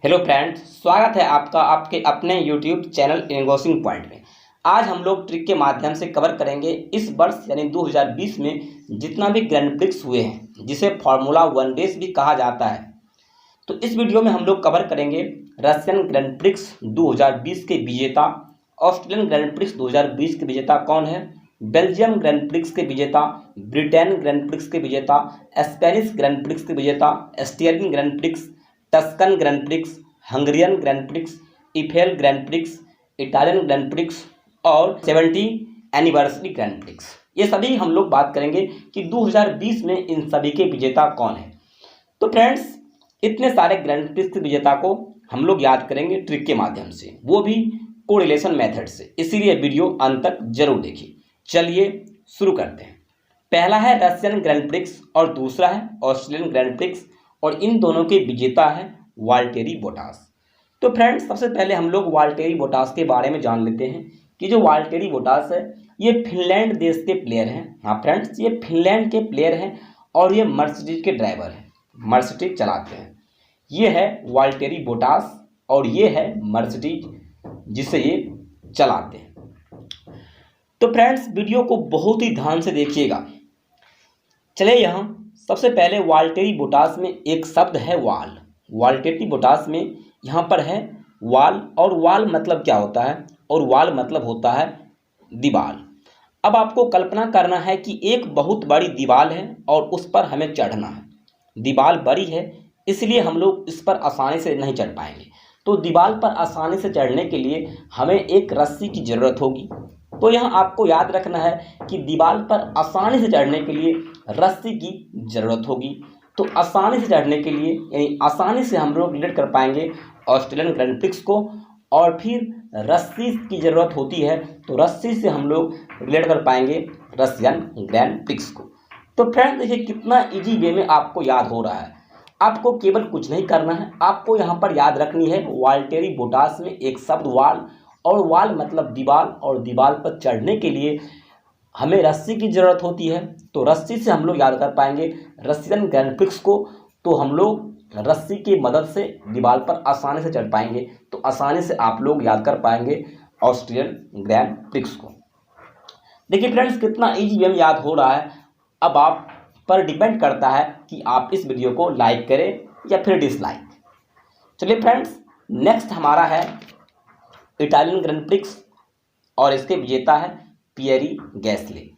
Hello friends, स्वागत है आपका आपके अपने यूट्यूब चैनल इन्वेस्टिंग पॉइंट में। आज हम लोग ट्रिक के माध्यम से कवर करेंगे इस वर्ष यानी 2020 में जितना भी ग्रैंड प्रिक्स हुए हैं, जिसे फार्मूला वन रेस भी कहा जाता है। तो इस वीडियो में हम लोग कवर करेंगे रशियन ग्रैंड प्रिक्स 2020 के विजेता, ऑस्ट्रेलियन ग्रैंड प्रिक्स 2020 के विजेता कौन है, बेल्जियम ग्रैंड प्रिक्स के विजेता, ब्रिटेन ग्रैंड प्रिक्स के विजेता, स्पेनिश ग्रैंड प्रिक्स के विजेता, Styrian grand prix, Tuscan grand prix, Hungarian grand prix, Eifel grand prix, Italian grand prix और 70 एनिवर्सरी ग्रैंड प्रिक्स। ये सभी हम लोग बात करेंगे कि 2020 में इन सभी के विजेता कौन है। तो फ्रेंड्स, इतने सारे ग्रैंड प्रिक्स के विजेता को हम लोग याद करेंगे ट्रिक के माध्यम से, वो भी कोरिलेशन मेथड से, इसीलिए वीडियो अंत तक जरूर देखिए। चलिए शुरू करते हैं। पहला है रशियन ग्रैंड प्रिक्स और दूसरा है ऑस्ट्रेलियन ग्रैंड प्रिक्स, और इन दोनों के विजेता है वाल्टेरी बोटास। तो फ्रेंड्स, सबसे पहले हम लोग वाल्टेरी बोटास के बारे में जान लेते हैं कि जो वाल्टेरी बोटास है ये फिनलैंड देश के प्लेयर हैं। हाँ फ्रेंड्स, ये फिनलैंड के प्लेयर हैं और ये मर्सिडीज के ड्राइवर हैं, मर्सिडीज चलाते हैं। ये है वाल्टेरी बोटास और ये है मर्सिडीज जिसे ये चलाते हैं। तो फ्रेंड्स, वीडियो को बहुत ही ध्यान से देखिएगा। चले यहाँ सबसे पहले वाल्टेरी बोटास में एक शब्द है वाल। वाल्टेरी बोटास में यहाँ पर है वाल, और वाल मतलब क्या होता है, और वाल मतलब होता है दीवार। अब आपको कल्पना करना है कि एक बहुत बड़ी दीवार है और उस पर हमें चढ़ना है। दीवार बड़ी है इसलिए हम लोग इस पर आसानी से नहीं चढ़ पाएंगे। तो दीवार पर आसानी से चढ़ने के लिए हमें एक रस्सी की ज़रूरत होगी। तो यहाँ आपको याद रखना है कि दीवार पर आसानी से चढ़ने के लिए रस्सी की ज़रूरत होगी। तो आसानी से चढ़ने के लिए यानी आसानी से हम लोग रिलेट कर पाएंगे ऑस्ट्रेलियन ग्रैंड प्रिक्स को, और फिर रस्सी की ज़रूरत होती है तो रस्सी से हम लोग रिलेट कर पाएंगे रशियन ग्रैंड प्रिक्स को। तो फ्रेंड्स, देखिए कितना इजी वे में आपको याद हो रहा है। आपको केवल कुछ नहीं करना है, आपको यहाँ पर याद रखनी है वाल्टेरी बोटास में एक शब्द वाल, और वाल मतलब दीवार, और दीवार पर चढ़ने के लिए हमें रस्सी की ज़रूरत होती है। तो रस्सी से हम लोग याद कर पाएंगे रशियन ग्रैंड प्रिक्स को। तो हम लोग रस्सी की मदद से दीवार पर आसानी से चढ़ पाएंगे। तो आसानी से आप लोग याद कर पाएंगे ऑस्ट्रेलियन ग्रैंड प्रिक्स को। देखिए फ्रेंड्स, कितना ईजी वे में याद हो रहा है। अब आप पर डिपेंड करता है कि आप इस वीडियो को लाइक करें या फिर डिसलाइक। चलिए फ्रेंड्स, नेक्स्ट हमारा है इटालियन ग्रैंड प्रिक्स और इसके विजेता है पियरी गैस्ले।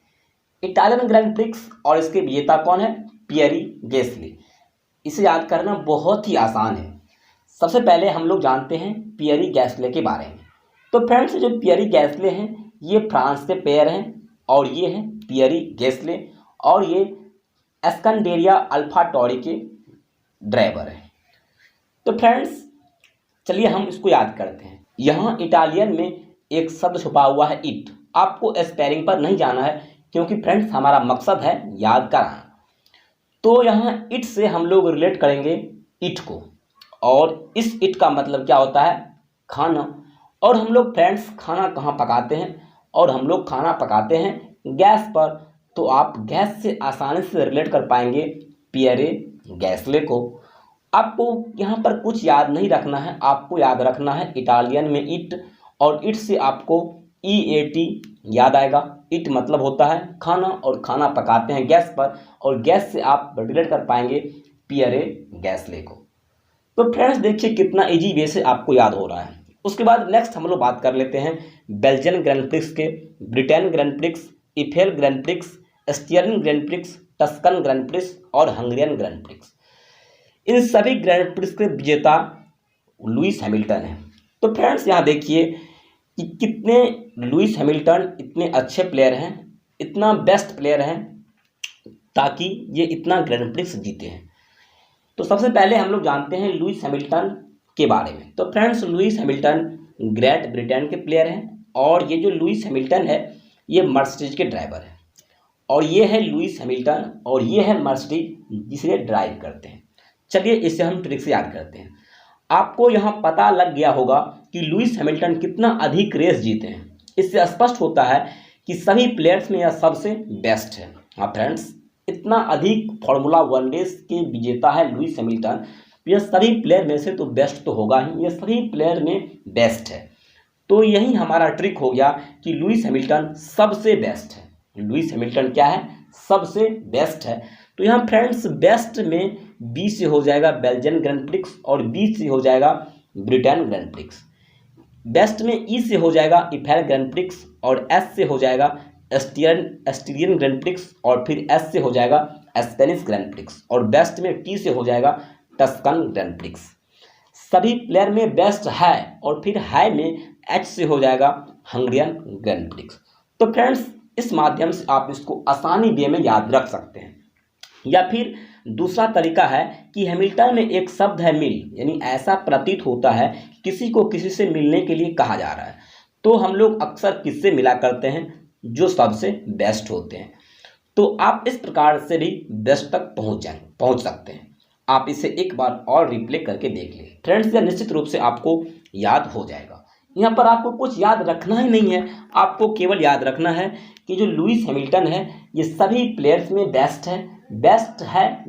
इटालियन ग्रैंड प्रिक्स और इसके विजेता कौन है? पियरी गैस्ले। इसे याद करना बहुत ही आसान है। सबसे पहले हम लोग जानते हैं पियरी गैस्ले के बारे में। तो फ्रेंड्स, जो पियरी गैस्ले हैं ये फ्रांस के प्लेयर हैं, और ये हैं पियरी गैस्ले, और ये एस्कंडेरिया अल्फा टॉरी के ड्राइवर हैं। तो फ्रेंड्स, चलिए हम इसको याद करते हैं। यहाँ इटालियन में एक शब्द छुपा हुआ है इट। आपको स्पेलिंग पर नहीं जाना है क्योंकि फ्रेंड्स हमारा मकसद है याद कराना। तो यहाँ इट से हम लोग रिलेट करेंगे इट को, और इस इट का मतलब क्या होता है? खाना। और हम लोग फ्रेंड्स खाना कहाँ पकाते हैं? और हम लोग खाना पकाते हैं गैस पर। तो आप गैस से आसानी से रिलेट कर पाएंगे पियरे गैस्ले को। आपको यहाँ पर कुछ याद नहीं रखना है, आपको याद रखना है इटालियन में इट, और इट से आपको EAT याद आएगा। इट मतलब होता है खाना, और खाना पकाते हैं गैस पर, और गैस से आप रिलेट कर पाएंगे पियरे गैस्ले को। तो फ्रेंड्स, देखिए कितना इजी वे से आपको याद हो रहा है। उसके बाद नेक्स्ट हम लोग बात कर लेते हैं बेल्जियन ग्रैंड प्रिक्स के, Britain grand prix, Eifel grand prix, Styrian grand prix, Tuscan grand prix और हंगरियन ग्रैंड प्रिक्स। इन सभी ग्रैंड प्रिक्स के विजेता लुइस हैमिल्टन है। तो फ्रेंड्स, यहाँ देखिए कि कितने लुइस हैमिल्टन इतने अच्छे प्लेयर हैं, इतना बेस्ट प्लेयर हैं, ताकि ये इतना ग्रैंड प्रिक्स जीते हैं। तो सबसे पहले हम लोग जानते हैं लुइस हैमिल्टन के बारे में। तो friends, Lewis Hamilton great Britain के प्लेयर हैं, और ये जो लुइस हैमिल्टन है ये मर्सिडीज के ड्राइवर है, और ये है लुइस हैमिल्टन, और ये है मर्सिडीज जिसे ड्राइव करते हैं। चलिए इसे हम ट्रिक से याद करते हैं। आपको यहाँ पता लग गया होगा कि लुइस हैमिल्टन कितना अधिक रेस जीते हैं। इससे स्पष्ट होता है कि सभी प्लेयर्स में यह सबसे बेस्ट है। हाँ फ्रेंड्स, इतना अधिक फार्मूला वन रेस के विजेता है लुइस हैमिल्टन, ये सभी प्लेयर में से तो बेस्ट तो होगा ही, ये सभी प्लेयर में बेस्ट है। तो यही हमारा ट्रिक हो गया कि लुइस हैमिल्टन सबसे बेस्ट है। लुइस हैमिल्टन क्या है? सबसे बेस्ट है। तो यहाँ फ्रेंड्स बेस्ट में बी से हो जाएगा बेल्जियन ग्रैंड प्रिक्स और बी से हो जाएगा ब्रिटेन ग्रैंड प्रिक्स। बेस्ट में ई से हो जाएगा इफेल ग्रैंड प्रिक्स और एस से हो जाएगा एस्ट्रियन ग्रैंड प्रिक्स और फिर एस से हो जाएगा स्पेनिश ग्रैंड प्रिक्स और बेस्ट में टी से हो जाएगा टस्कन ग्रैंड प्रिक्स। सभी प्लेयर में बेस्ट है और फिर हाई में एच से हो जाएगा हंगरियन ग्रैंड प्रिक्स। तो फ्रेंड्स इस माध्यम से आप इसको आसानी वे में याद रख सकते हैं। या फिर दूसरा तरीका है कि हैमिल्टन में एक शब्द है मिल, यानी ऐसा प्रतीत होता है किसी को किसी से मिलने के लिए कहा जा रहा है। तो हम लोग अक्सर किससे मिला करते हैं? जो सबसे बेस्ट होते हैं। तो आप इस प्रकार से भी बेस्ट तक पहुंच सकते हैं। आप इसे एक बार और रिप्ले करके देख लें फ्रेंड्स, यह निश्चित रूप से आपको याद हो जाएगा। यहाँ पर आपको कुछ याद रखना ही नहीं है, आपको केवल याद रखना है कि जो लुइस हैमिल्टन है ये सभी प्लेयर्स में बेस्ट है।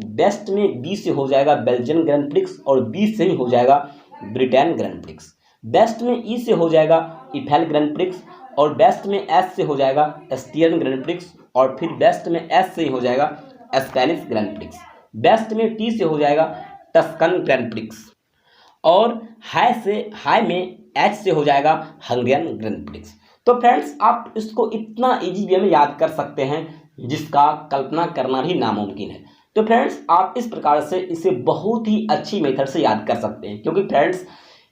बेस्ट में बी से हो जाएगा बेल्जियन ग्रैंड प्रिक्स और बी से ही हो जाएगा ब्रिटेन ग्रैंड प्रिक्स। बेस्ट में ई से हो जाएगा इफेल ग्रैंड प्रिक्स और बेस्ट में एस से हो जाएगा एस्ट्रियन ग्रैंड प्रिक्स और फिर बेस्ट में एस से ही हो जाएगा स्पेनिश ग्रैंड प्रिक्स। बेस्ट में टी से हो जाएगा टस्कन ग्रैंड प्रिक्स और हाई में एच से हो जाएगा हंगरियन ग्रैंड प्रिक्स। तो फ्रेंड्स आप इसको इतना इजी वे में याद कर सकते हैं जिसका कल्पना करना भी नामुमकिन है। तो फ्रेंड्स आप इस प्रकार से इसे बहुत ही अच्छी मेथड से याद कर सकते हैं, क्योंकि फ्रेंड्स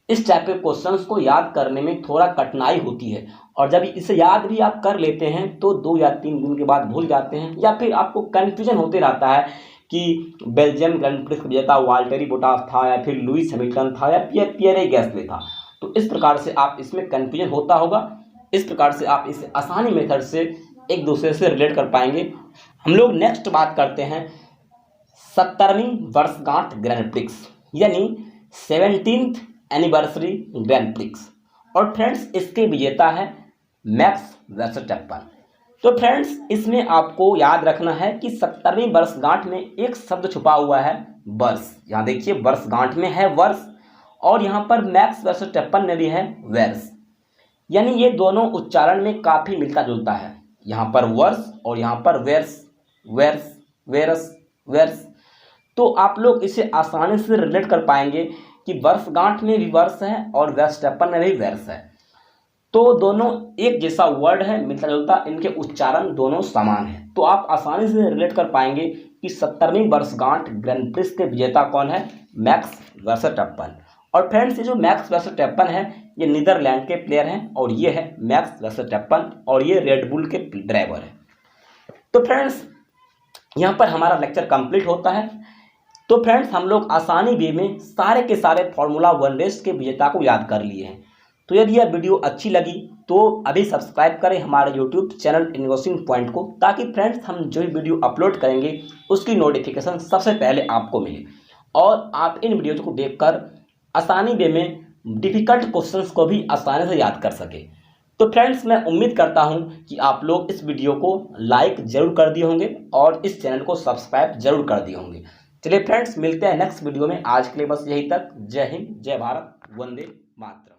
इस टाइप के क्वेश्चंस को याद करने में थोड़ा कठिनाई होती है और जब इसे याद भी आप कर लेते हैं तो 2 या 3 दिन के बाद भूल जाते हैं या फिर आपको कन्फ्यूजन होते रहता है कि बेल्जियम ग्रैंड प्रिक्स विजेता वाल्टेरी बोटास था या फिर लुइस हैमिल्टन था या पियरे गैस्ले था। तो इस प्रकार से आप इसमें कन्फ्यूजन होता होगा। इस प्रकार से आप इसे आसानी मेथड से एक दूसरे से रिलेट कर पाएंगे। हम लोग नेक्स्ट बात करते हैं 70वीं वर्षगांठ ग्रैंड प्रिक्स यानी 17th एनिवर्सरी ग्रैंड प्रिक्स और फ्रेंड्स इसके विजेता है मैक्स वर्स्टैपेन। तो फ्रेंड्स इसमें आपको याद रखना है कि 70वीं वर्षगांठ में एक शब्द छुपा हुआ है वर्ष। यहाँ देखिए वर्षगांठ में है वर्ष और यहाँ पर मैक्स वर्स्टैपेन में भी है वेर्स, यानी ये दोनों उच्चारण में काफ़ी मिलता जुलता है। यहाँ पर वर्ष और यहाँ पर वेर्स। तो आप लोग इसे आसानी से रिलेट कर पाएंगे कि वर्षगांठ में भी वर्ष है और वर्स्टैपेन में भी वेर्स है। तो दोनों एक जैसा वर्ड है, मिलता जुलता, इनके उच्चारण दोनों समान है। तो आप आसानी से रिलेट कर पाएंगे कि 70वीं वर्षगांठ ग्रैंड प्रिक्स के विजेता कौन है? Max Verstappen. और फ्रेंड्स ये जो मैक्स वर्स्टैपेन है ये नीदरलैंड के प्लेयर हैं और ये है मैक्स वर्स्टैपेन और ये रेडबुल के ड्राइवर है। तो फ्रेंड्स यहाँ पर हमारा लेक्चर कंप्लीट होता है। तो फ्रेंड्स हम लोग आसानी वे में सारे के सारे फार्मूला 1 रेस के विजेता को याद कर लिए हैं। तो यदि यह वीडियो अच्छी लगी तो अभी सब्सक्राइब करें हमारे यूट्यूब चैनल इनगोसिंग पॉइंट को, ताकि फ्रेंड्स हम जो वीडियो अपलोड करेंगे उसकी नोटिफिकेशन सबसे पहले आपको मिले और आप इन वीडियोज़ को देखकर आसानी वे में डिफ़िकल्ट क्वेश्चंस को भी आसानी से याद कर सके। तो फ्रेंड्स मैं उम्मीद करता हूं कि आप लोग इस वीडियो को लाइक ज़रूर कर दिए होंगे और इस चैनल को सब्सक्राइब जरूर कर दिए होंगे। चलिए फ्रेंड्स मिलते हैं नेक्स्ट वीडियो में। आज के लिए बस यही तक। जय हिंद, जय भारत, वंदे मातरम।